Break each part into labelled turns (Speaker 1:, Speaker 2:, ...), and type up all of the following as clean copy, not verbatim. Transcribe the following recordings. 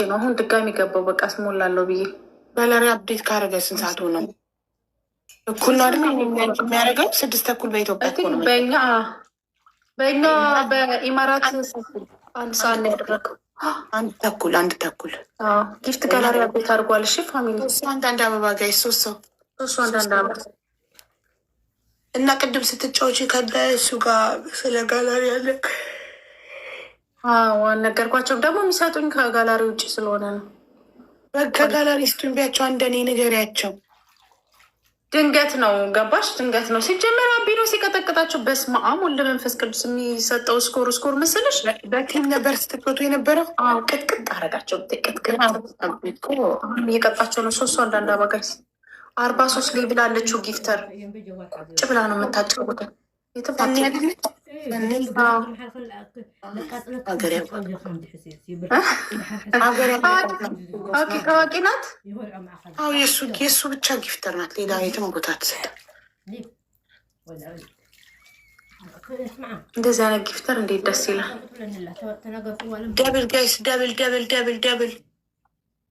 Speaker 1: ነው። አሁን ድጋሚ ገባው በቃ ስሞላለሁ ብዬ
Speaker 2: ጋላሪ አፕዴት ካደረገ ስንት ሰዓት ሆነው? እኩል ነው አይደል የሚያደርገው? 6:00 በኢትዮጵያ እኮ ነው።
Speaker 1: በእኛ በኢማራት 1 ሰዓት ነው ያደረገው።
Speaker 2: 1:30
Speaker 1: ጊፍት ጋላሪ አፕዴት አድርጓል። እሺ ፋሚሊ
Speaker 2: አንዳንድ አበባ ጋይ 3 ሰው
Speaker 1: አንዳንድ አበባ
Speaker 2: እና ቅድም ስትጫወች ከእሱ ጋር ስለ ጋላሪ ያለ
Speaker 1: ነገርኳቸው። ደግሞ የሚሰጡኝ ከጋላሪ ውጭ ስለሆነ ነው።
Speaker 2: ከጋላሪ ስጡኝ ቢያቸው አንደኔ ንገሪያቸው።
Speaker 1: ድንገት ነው ገባሽ? ድንገት ነው ሲጀመር አቢኖ ሲቀጠቅጣቸው በስመ አብ ወልድ መንፈስ ቅዱስ የሚሰጠው ስኮር መስልሽ
Speaker 2: በቲም ነበር ስትቆጡ የነበረው።
Speaker 1: ቅጥቅጥ አረጋቸው። ቅጥቅጥ እየቀጣቸው ነው። 3 አንዳንድ አበጋይስ 43 ሌብል አለችው ጊፍተር ቁጭ ብላ ነው የምታጫወተው። ታዋቂ ናት።
Speaker 2: የእሱ ብቻ ጊፍተር ናት። ሌላ የትም ቦታ ትሰጥ።
Speaker 1: እንደዚህ አይነት ጊፍተር እንዴት ደስ ይላል።
Speaker 2: ደብል ጋይስ፣ ደብል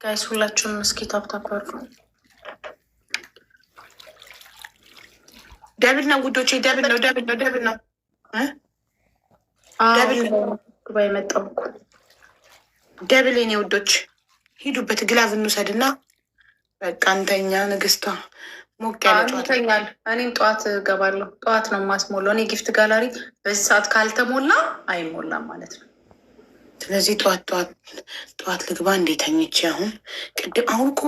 Speaker 1: ጋይስ፣ ሁላችሁንም እስኪ ታፕታፕ አድርጉ።
Speaker 2: ደብል ነው ውዶቼ፣ ደብል ነው። ደብል ነው
Speaker 1: የመጣው እኮ
Speaker 2: ደብል ኔ ውዶች፣ ሂዱበት። ግላቭ እንውሰድና በቃ እንተኛ። ንግስቷ ሞቅ ያለ
Speaker 1: ይተኛል። እኔም ጠዋት እገባለሁ። ጠዋት ነው የማስሞላው። እኔ ጊፍት ጋላሪ በዚህ ሰዓት ካልተሞላ አይሞላም ማለት ነው።
Speaker 2: ስለዚህ ጠዋት ልግባ። እንዴተኝቼ አሁን እኮ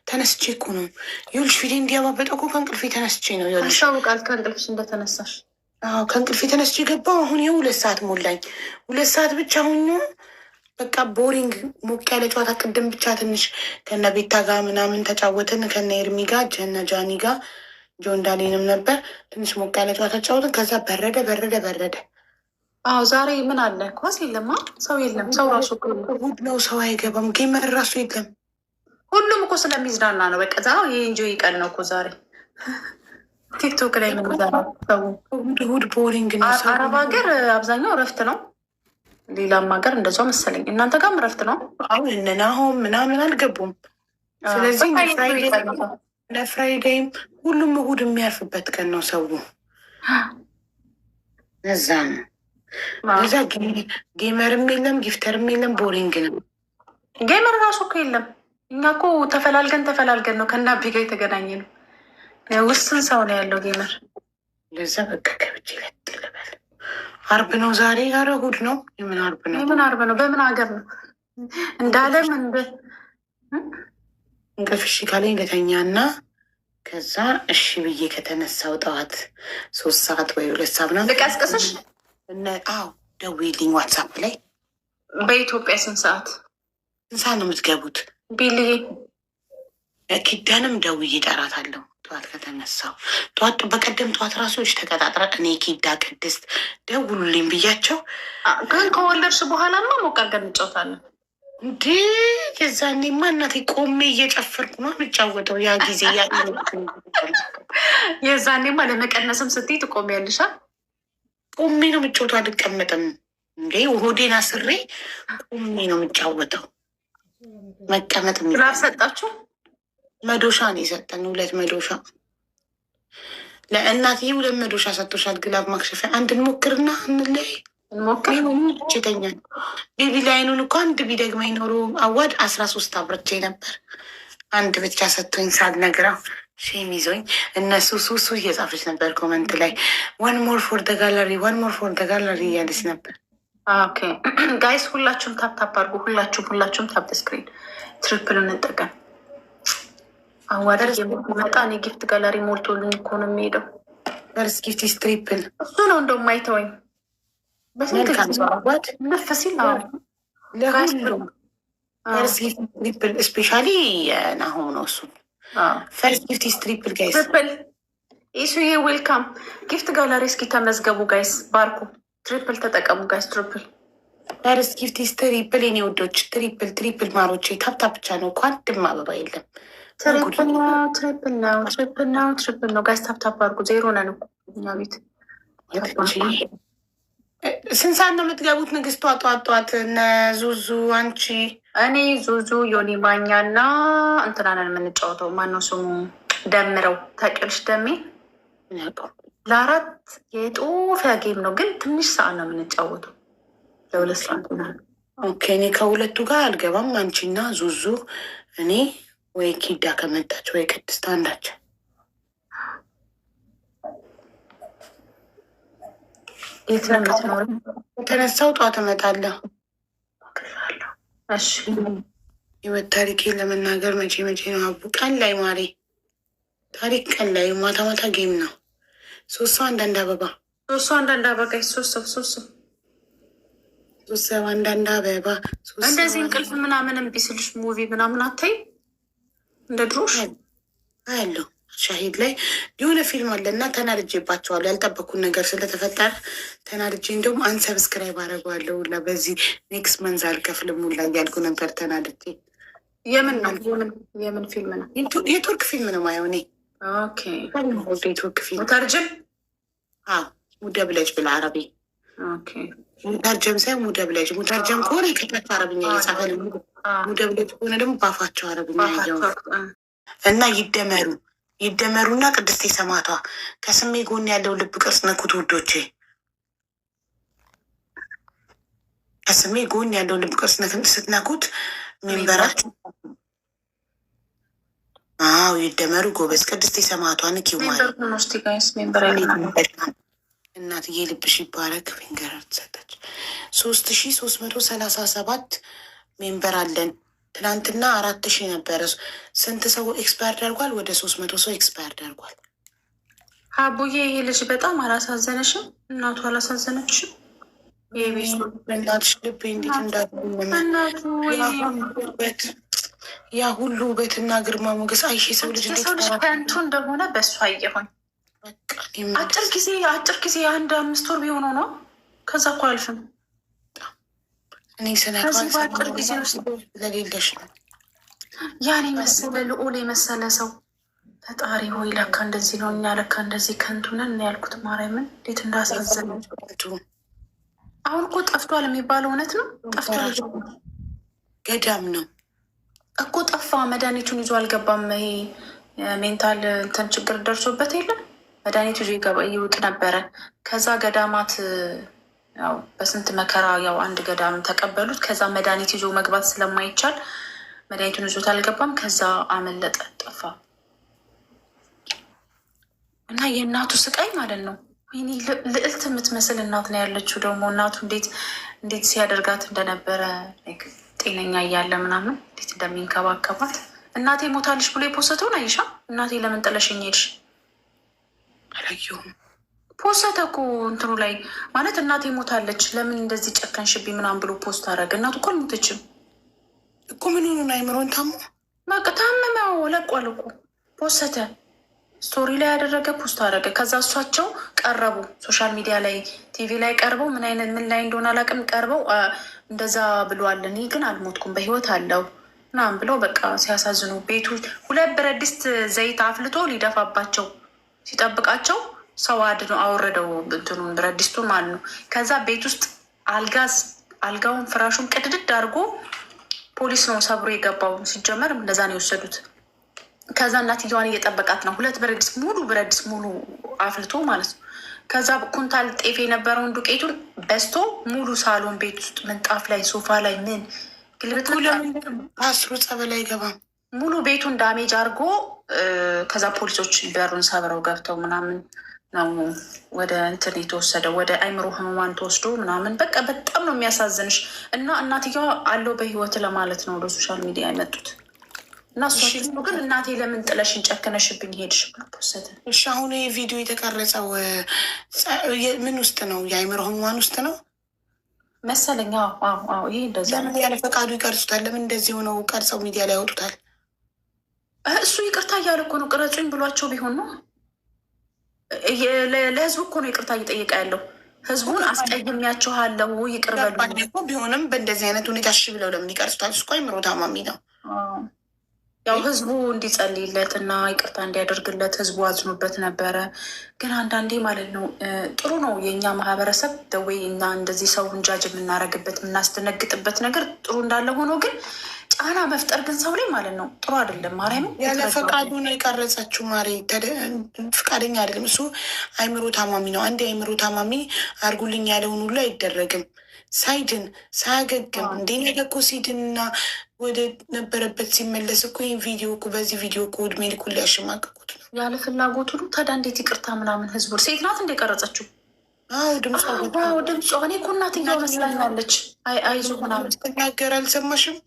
Speaker 2: ተነስቼ እኮ ነው ይኸውልሽ፣ ፊቴ እንዲያባበጠ እኮ ከእንቅልፌ ተነስቼ ነው።
Speaker 1: ያስታውቃል ከእንቅልፍሽ እንደተነሳሽ።
Speaker 2: ከእንቅልፌ ተነስቼ ገባሁ። አሁን ይኸው 2 ሰዓት ሞላኝ። 2 ሰዓት ብቻ ሁኙ። በቃ ቦሪንግ ሞቅ ያለ ጨዋታ። ቅድም ብቻ ትንሽ ከነ ቤታ ጋር ምናምን ተጫወትን፣ ከነ ኤርሚ ጋር ጀነ ጃኒ ጋር ጆን ዳሌንም ነበር። ትንሽ ሞቅ ያለ ጨዋታ ተጫወትን። ከዛ በረደ።
Speaker 1: ዛሬ ምን አለ? ኳስ የለማ፣ ሰው የለም። ሰው ራሱ
Speaker 2: እሑድ ነው፣ ሰው አይገባም። ጌመር ራሱ የለም።
Speaker 1: ሁሉም እኮ ስለሚዝናና ነው። በቃ ይህ ኢንጆይ ቀን ነው እኮ ዛሬ። ቲክቶክ ላይ ሰው
Speaker 2: እሑድ ቦሪንግ ነው።
Speaker 1: አረብ ሀገር አብዛኛው እረፍት ነው። ሌላም ሀገር እንደዛው መሰለኝ። እናንተ ጋርም እረፍት ነው።
Speaker 2: አሁን እነናሆም ምናምን አልገቡም። ስለዚህ ለፍራይዴይም ሁሉም እሑድ የሚያርፍበት ቀን ነው ሰው። እዛ ነው እዛ ጌመርም የለም ጊፍተርም የለም። ቦሪንግ ነው።
Speaker 1: ጌመር ራሱ እኮ የለም። እኛ እኮ ተፈላልገን ነው ከናቤ ጋር የተገናኘ ነው። ውስን ሰው ነው ያለው ጌመር።
Speaker 2: ለዛ በቃ ከብቼ ለጥልበል። አርብ ነው ዛሬ። ኧረ እሑድ ነው። የምን አርብ ነው?
Speaker 1: የምን አርብ ነው? በምን ሀገር ነው? እንዳለም
Speaker 2: እንቅልፍ እሺ ካለኝ ለተኛና ከዛ እሺ ብዬ ከተነሳው ጠዋት 3 ሰዓት ወይ 2 ሰዓት ምናምን
Speaker 1: ልቀስቅስሽ።
Speaker 2: ደውዪልኝ ዋትሳፕ ላይ።
Speaker 1: በኢትዮጵያ ስንት ሰዓት
Speaker 2: ነው የምትገቡት?
Speaker 1: ቢልዬ
Speaker 2: ኪዳንም ደውዬ እጠራታለሁ ጠዋት ከተነሳው። በቀደም ጠዋት ራሶች ተቀጣጥረ እኔ ኪዳ ቅድስት ደውሉልኝ ብያቸው፣
Speaker 1: ግን ከወለድሽ በኋላማ ሞቅ አድርገን እንጫወታለን።
Speaker 2: እንዴ የዛኔማ እናቴ ቆሜ እየጨፈርኩ ነው የምጫወተው። ያ ጊዜ
Speaker 1: የዛኔማ ለመቀነስም ስትይ ትቆሚያለሽ።
Speaker 2: ቆሜ ነው የምጫወተው፣ አልቀመጥም። እንዴ ሆዴን አስሬ ቆሜ ነው የምጫወተው። መቀመጥ
Speaker 1: ግላፍ ሰጣችሁ?
Speaker 2: መዶሻ ነው የሰጠን። 2 መዶሻ ለእናትዬ 2 መዶሻ ሰጥቶሻል። ግላብ ማክሸፊያ። አንድ እንሞክርና እንለይ። ችተኛል ቤቢ ላይኑን እኮ አንድ ቢደግመኝ ኖሮ አዋድ 13 አብረቼ ነበር። አንድ ብቻ ሰጥቶኝ ሳልነግረው ሼም ይዞኝ እነሱ ሱሱ እየጻፈች ነበር ኮመንት ላይ። ዋን ሞር ፎር ደ ጋለሪ እያለች ነበር።
Speaker 1: ኦኬ ጋይስ ሁላችሁም ታፕታፕ አድርጉ። ሁላችሁም ታፕ ስክሪን ትሪፕል እንጠቀም። አዋዳጅ የመጣ እኔ ጊፍት ጋላሪ ሞልቶልኝ እኮ ነው የሚሄደው።
Speaker 2: ፈርስ ጊፍት ትሪፕል
Speaker 1: እሱ ነው እንደውም አይተወኝ
Speaker 2: በስንት
Speaker 1: ነፈሲል
Speaker 2: ለሁሉም ፈርስ ጊፍት ትሪፕል ስፔሻሊ ናሆም ነው እሱ። ፈርስ ጊፍት ትሪፕል ጋይስ
Speaker 1: ትሪፕል ኢሱዬ ዌልካም። ጊፍት ጋላሪ እስኪ ተመዝገቡ ጋይስ። ባርኩ ትሪፕል ተጠቀሙ ጋይስ። ትሪፕል
Speaker 2: ፈርስ ጊፍት ትሪፕል የኔ ውዶች፣ ትሪፕል ማሮቼ። ታፕታፕ ብቻ ነው እኮ አንድም አበባ የለም።
Speaker 1: ትሪፕል ነው ጋይስ። ታፕታፕ አድርጉ። 0 ነን እኛ ቤት።
Speaker 2: ስንት ሰዓት ነው የምትገቡት? ንግስቷ ጧት እነ ዙዙ አንቺ?
Speaker 1: እኔ ዙዙ ዮኒ ማኛ እና እንትናንን የምንጫወተው ማነው ስሙ ደምረው ታውቂያለሽ? ደሜ ለአራት የጦፈ ጌም ነው፣ ግን ትንሽ ሰዓት ነው የምንጫወተው ለሁለት ሰዓት ምናምን።
Speaker 2: ኦኬ እኔ ከሁለቱ ጋር አልገባም። አንቺና ዙዙ እኔ ወይ ኪዳ ከመጣች ወይ ቅድስት አንዳቸው።
Speaker 1: የት ነው የምትኖር?
Speaker 2: የተነሳው ጠዋት እመጣለሁ።
Speaker 1: እሺ
Speaker 2: ህይወት ታሪኬን ለመናገር መቼ ነው አቡ? ቀን ላይ ማሬ ታሪክ ቀን ላይ ማታ ማታ ጌም ነው። 3 ሰው አንዳንድ አበባ
Speaker 1: 3 ሰው አንዳንድ አበባ 3
Speaker 2: ሰው አንዳንድ አበባ።
Speaker 1: እንደዚህ እንቅልፍ ምናምን እምቢ ስልሽ ሙቪ ምናምን አታይ እንደ ድሮሽ
Speaker 2: አያለሁ። ሻሂድ ላይ የሆነ ፊልም አለ እና ተናድጄባቸዋለሁ። ያልጠበኩን ነገር ስለተፈጠረ ተናድጄ፣ እንደውም አንሰብስክራይብ አደርገዋለሁ ሁላ በዚህ ኔክስት መንዝ አልከፍልም ሁላ እያልኩ ነበር ተናድጄ።
Speaker 1: የምን ነው? የምን ፊልም ነው?
Speaker 2: የቱርክ ፊልም ነው ማየው እኔ።
Speaker 1: ኦኬ
Speaker 2: የቱርክ ፊልም
Speaker 1: ሙተርጅም።
Speaker 2: ሙደብለጅ ብላ አረቢ ሙተርጀም ሳይ ሙደብለጅ። ሙተርጀም ከሆነ ከታች አረብኛ እየጻፈል፣ ሙደብለጅ ከሆነ ደግሞ ባፋቸው አረብኛ ያየው እና ይደመሩና ቅድስቴ ሰማዕቷ ከስሜ ጎን ያለው ልብ ቅርጽ ነኩት ውዶቼ። ከስሜ ጎን ያለው ልብ ቅርጽ ስትነኩት ሜምበራችሁ። አዎ ይደመሩ ጎበዝ። ቅድስቴ ሰማዕቷ ንኪው ማለት እናትዬ ልብሽ ይባረክ። ፊንገር ተሰጠች። 3337 ሜምበር አለን። ትናንትና 4000 ነበረ። ስንት ሰው ኤክስፓየርድ አድርጓል? ወደ 300 ሰው ኤክስፓየርድ አድርጓል።
Speaker 1: አቡዬ ይሄ ልጅ በጣም አላሳዘነሽም? እናቱ አላሳዘነችም?
Speaker 2: እናትሽ ልብ እንዴት እንዳሉበት ያ ሁሉ ውበትና ግርማ ሞገስ አይሽ ሰው ልጅ
Speaker 1: ከንቱ እንደሆነ በእሱ አየሆኝ። አጭር ጊዜ 1-5 ወር ቢሆነው ነው። ከዛ እኮ አልፍም
Speaker 2: እኔ
Speaker 1: በአጭር ጊዜ ውስጥ
Speaker 2: ለሌለሽ ነው
Speaker 1: ያን የመሰለ ልዑል የመሰለ ሰው። ፈጣሪ ሆይ ለካ እንደዚህ ነው። እኛ ለካ እንደዚህ ከንቱ ነን ያልኩት ማርያምን እንዴት እንዳሳዘነ። አሁን እኮ ጠፍቷል የሚባለው እውነት ነው። ጠፍቷል፣
Speaker 2: ገዳም ነው
Speaker 1: እኮ ጠፋ። መድኃኒቱን ይዞ አልገባም። ይሄ ሜንታል እንትን ችግር ደርሶበት የለም መድኃኒቱ ይዞ ይውጥ ነበረ። ከዛ ገዳማት ያው በስንት መከራ ያው አንድ ገዳም ተቀበሉት። ከዛ መድኃኒት ይዞ መግባት ስለማይቻል መድኃኒቱን ይዞት አልገባም። ከዛ አመለጠ፣ ጠፋ። እና የእናቱ ስቃይ ማለት ነው። ወይኔ ልዕልት የምትመስል እናት ነው ያለችው። ደግሞ እናቱ እንዴት ሲያደርጋት እንደነበረ ጤነኛ እያለ ምናምን እንዴት እንደሚንከባከባት። እናቴ ሞታለች ብሎ የፖሰተውን አይሻ? እናቴ ለምን ጥለሽኝ ሄድሽ?
Speaker 2: አላየሁም።
Speaker 1: ፖስተ እኮ እንትኑ ላይ ማለት እናቴ ሞታለች ለምን እንደዚህ ጨከንሽብኝ ምናምን ብሎ ፖስት አደረገ። እናቱ እኮ አልሞተችም
Speaker 2: እኮ ምን ሆኑን? አይምሮን ታሞ
Speaker 1: በቃ ታመመው ለቋል እኮ ፖስተ ስቶሪ ላይ ያደረገ ፖስት አደረገ። ከዛ እሷቸው ቀረቡ ሶሻል ሚዲያ ላይ ቲቪ ላይ ቀርበው ምን ላይ እንደሆነ አላውቅም፣ ቀርበው እንደዛ ብሏል። እኔ ግን አልሞትኩም በህይወት አለው ምናምን ብለው በቃ ሲያሳዝኑ፣ ቤቱ 2 ብረት ድስት ዘይት አፍልቶ ሊደፋባቸው ሲጠብቃቸው ሰው አድኖ አወረደው እንትኑን ብረት ድስቱን ማለት ነው። ከዛ ቤት ውስጥ አልጋውን ፍራሹን ቅድድድ አድርጎ ፖሊስ ነው ሰብሮ የገባው። ሲጀመር እንደዛ ነው የወሰዱት። ከዛ እናትየዋን እየጠበቃት ነው። 2 ብረት ድስት ሙሉ አፍልቶ ማለት ነው። ከዛ ኩንታል ጤፍ የነበረውን ዱቄቱን በስቶ ሙሉ ሳሎን ቤት ውስጥ ምንጣፍ ላይ ሶፋ ላይ ምን ግልብት
Speaker 2: አስሩ ጸበል አይገባም።
Speaker 1: ሙሉ ቤቱን ዳሜጅ አድርጎ ከዛ ፖሊሶች በሩን ሰብረው ገብተው ምናምን ነው ወደ እንትን የተወሰደው፣ ወደ አይምሮ ህሙማን ተወስዶ ምናምን። በቃ በጣም ነው የሚያሳዝንሽ። እና እናትየዋ አለው በህይወት ለማለት ነው ወደ ሶሻል ሚዲያ የመጡት። እና እሷ ግን እናቴ ለምን ጥለሽን ጨክነሽብኝ ሄድሽ ብሎ ፖሰተ።
Speaker 2: እሺ አሁን ይህ ቪዲዮ የተቀረጸው ምን ውስጥ ነው? የአይምሮ ህሙማን ውስጥ ነው
Speaker 1: መሰለኝ። ይሄ እንደዛ
Speaker 2: ለምን ያለ ፈቃዱ ይቀርጹታል? ለምን እንደዚህ ሆነው ቀርጸው ሚዲያ ላይ ያወጡታል?
Speaker 1: እሱ ይቅርታ እያለ እኮ ነው። ቅረጹኝ ብሏቸው ቢሆን ነው። ለህዝቡ እኮ ነው ይቅርታ እየጠየቀ ያለው። ህዝቡን አስቀይሜያችኋለሁ ይቅር በሉ
Speaker 2: ቢሆንም በእንደዚህ አይነት ሁኔታ እሺ ብለው ለምን ይቀርጹታል? እሱ እኮ አይምሮ ታማሚ ነው።
Speaker 1: ያው ህዝቡ እንዲጸልይለት እና ይቅርታ እንዲያደርግለት ህዝቡ አዝኖበት ነበረ። ግን አንዳንዴ ማለት ነው ጥሩ ነው የእኛ ማህበረሰብ ወይ እና እንደዚህ ሰው እንጃጅ የምናረግበት የምናስደነግጥበት ነገር ጥሩ እንዳለ ሆኖ ግን ጫና መፍጠር ግን ሰው ላይ ማለት ነው ጥሩ አይደለም። ማርያም
Speaker 2: ያለ ፈቃዱ ነው የቀረጸችው። ማሪ ፈቃደኛ አይደለም እሱ። አይምሮ ታማሚ ነው። አንድ የአይምሮ ታማሚ አርጉልኝ ያለውን ሁሉ አይደረግም። ሳይድን ሳያገግም እንዴ ነገ እኮ ሲድንና ወደ ነበረበት ሲመለስ እኮ ይህ ቪዲዮ እኮ በዚህ ቪዲዮ እኮ እድሜ ልኩን ሊያሸማቅቁት ነው
Speaker 1: ያለ ፍላጎቱ ነው። ታዲያ እንዴት ይቅርታ ምናምን ህዝቡ ሴት ናት እንደ ቀረጸችው?
Speaker 2: አዎ ድምጿ
Speaker 1: ድምጿ እኔ እኮ እናትዬ መስላኛለች። አይዞ ምናምን
Speaker 2: ስትናገር አልሰማሽም?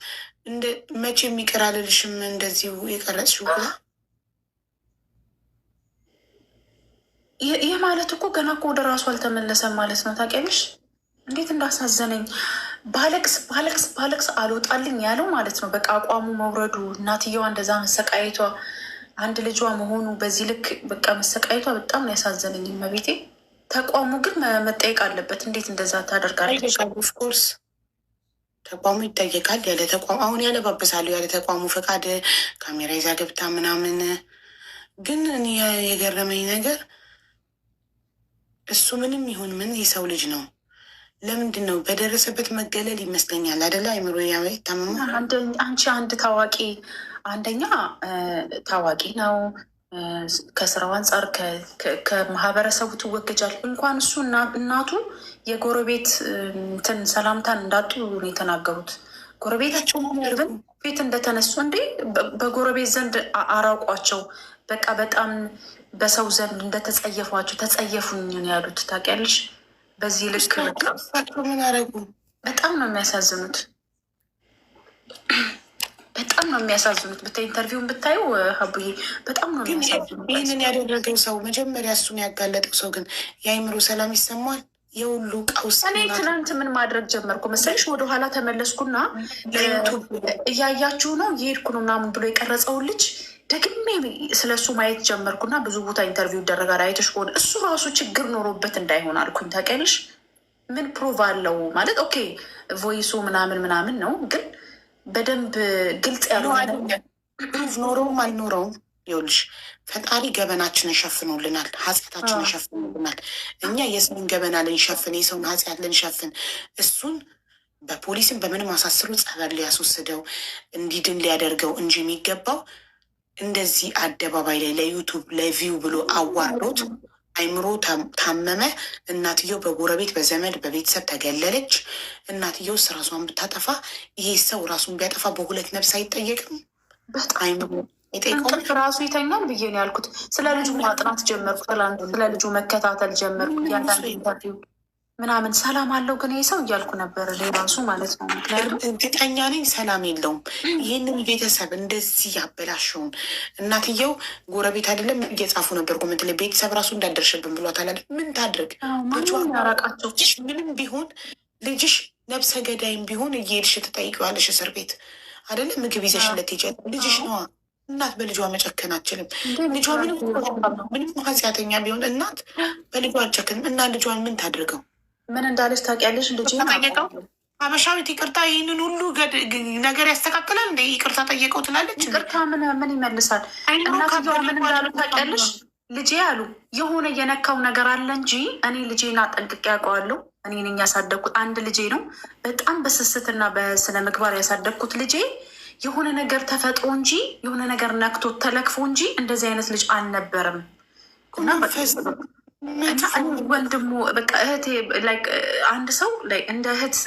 Speaker 2: እንደ መቼ የሚቀር አልልሽም እንደዚሁ የቀረጽሽው ብላ
Speaker 1: ይህ ማለት እኮ ገና እኮ ወደ ራሱ አልተመለሰም ማለት ነው። ታውቂያለሽ እንዴት እንዳሳዘነኝ። ባለቅስ አልወጣልኝ ያለው ማለት ነው። በቃ አቋሙ መውረዱ፣ እናትየዋ እንደዛ መሰቃየቷ፣ አንድ ልጇ መሆኑ በዚህ ልክ በቃ መሰቃየቷ በጣም ነው ያሳዘነኝ። መቤቴ ተቋሙ ግን መጠየቅ አለበት። እንዴት እንደዛ ታደርጋለች?
Speaker 2: ኦፍኮርስ ተቋሙ ይጠየቃል። ያለ ተቋሙ አሁን ያለባበሳሉ ያለ ተቋሙ ፈቃድ ካሜራ ይዛ ገብታ ምናምን። ግን እኔ የገረመኝ ነገር እሱ ምንም ይሁን ምን የሰው ልጅ ነው። ለምንድን ነው በደረሰበት መገለል ይመስለኛል አደለ? አይምሮ ታመማ።
Speaker 1: አንቺ አንድ ታዋቂ አንደኛ ታዋቂ ነው ከስራው አንጻር ከማህበረሰቡ ትወገጃል። እንኳን እሱ እናቱ የጎረቤት እንትን ሰላምታን እንዳጡ ነው የተናገሩት። ጎረቤታቸው ግን ፊት እንደተነሱ እንዴ በጎረቤት ዘንድ አራቋቸው። በቃ በጣም በሰው ዘንድ እንደተጸየፏቸው ተጸየፉኝ ነው ያሉት። ታውቂያለሽ? በዚህ ልክ
Speaker 2: ምን ያደረጉ?
Speaker 1: በጣም ነው የሚያሳዝኑት። በጣም ነው የሚያሳዝኑት። ብታይ ኢንተርቪውን ብታዩ ሀቡዬ በጣም ነው የሚያሳዝኑት።
Speaker 2: ይህንን ያደረገው ሰው መጀመሪያ እሱን ያጋለጠው ሰው ግን የአይምሮ ሰላም ይሰማል? የሁሉ ቀውስ
Speaker 1: እኔ ትናንት ምን ማድረግ ጀመርኩ መሰለሽ? ወደኋላ ተመለስኩና እያያችሁ ነው የሄድኩ ነው ምናምን ብሎ የቀረጸውን ልጅ ደግሜ ስለ እሱ ማየት ጀመርኩና ብዙ ቦታ ኢንተርቪው ይደረጋል። አይተሽ ከሆነ እሱ ራሱ ችግር ኖሮበት እንዳይሆን አልኩኝ። ታውቂያለሽ ምን ፕሩቭ አለው ማለት ኦኬ ቮይሱ ምናምን ነው ግን በደንብ ግልጽ ያልሆነ
Speaker 2: ፕሩቭ ኖረውም አልኖረውም ይኸውልሽ ፈጣሪ ገበናችንን ሸፍኖልናል፣ ኃጢአታችንን ሸፍኖልናል። እኛ የሰውን ገበና ልንሸፍን፣ የሰውን ኃጢአት ልንሸፍን፣ እሱን በፖሊስም በምንም አሳስሮ ጸበል ሊያስወስደው እንዲድን ሊያደርገው እንጂ የሚገባው እንደዚህ አደባባይ ላይ ለዩቱብ ለቪው ብሎ አዋርዶት አይምሮ ታመመ። እናትየው በጎረቤት በዘመድ በቤተሰብ ተገለለች። እናትየው ራሷን ብታጠፋ ይሄ ሰው ራሱን ቢያጠፋ በሁለት ነፍስ አይጠየቅም? አይምሮ
Speaker 1: እንቅልፍ ራሱ ይተኛል ብዬ ነው ያልኩት። ስለ ልጁ ማጥናት ጀመርኩ። ስለ ልጁ መከታተል ጀመርኩ። እያንዳንዱ ኢንተርቪው ምናምን ሰላም አለው ግን ይህ ሰው እያልኩ ነበር ራሱ ማለት ነው። ምክንያቱም
Speaker 2: እርግጠኛ ነኝ ሰላም የለውም። ይህንን ቤተሰብ እንደዚህ ያበላሸውን እናትየው ጎረቤት አይደለም እየጻፉ ነበር ኮመንት ላይ ቤተሰብ ራሱ እንዳደርሽብን ብሏት አላለ። ምን ታድርግ?
Speaker 1: ያራቃቸው
Speaker 2: ምንም ቢሆን ልጅሽ ነብሰ ገዳይም ቢሆን እየሄድሽ ትጠይቂዋለሽ እስር ቤት አይደለም ምግብ ይዘሽለት ይጨል ልጅሽ ነዋ። እናት በልጇ መጨከን አችልም። ልጇ ምንም ኃጢአተኛ ቢሆን እናት በልጇ አልጨክንም። እና ልጇን ምን ታድርገው?
Speaker 1: ምን እንዳለች ታውቂያለሽ? ልጅ
Speaker 2: ጠየቀው ሀበሻዊት ይቅርታ ይህንን ሁሉ ነገር ያስተካክላል እንደ ይቅርታ ጠየቀው ትላለች።
Speaker 1: ይቅርታ ምን ይመልሳል? እናትየዋ ምን እንዳሉ ታውቂያለሽ? ልጄ አሉ የሆነ የነካው ነገር አለ እንጂ እኔ ልጄን አጠንቅቄ ያውቀዋለሁ። እኔ ነኝ ያሳደግኩት። አንድ ልጄ ነው በጣም በስስትና በስነ ምግባር ያሳደግኩት ልጄ የሆነ ነገር ተፈጥሮ እንጂ የሆነ ነገር ነክቶ ተለክፎ እንጂ እንደዚህ አይነት ልጅ አልነበረም። እና ወንድሙ በቃ እህቴ አንድ ሰው እንደ እህት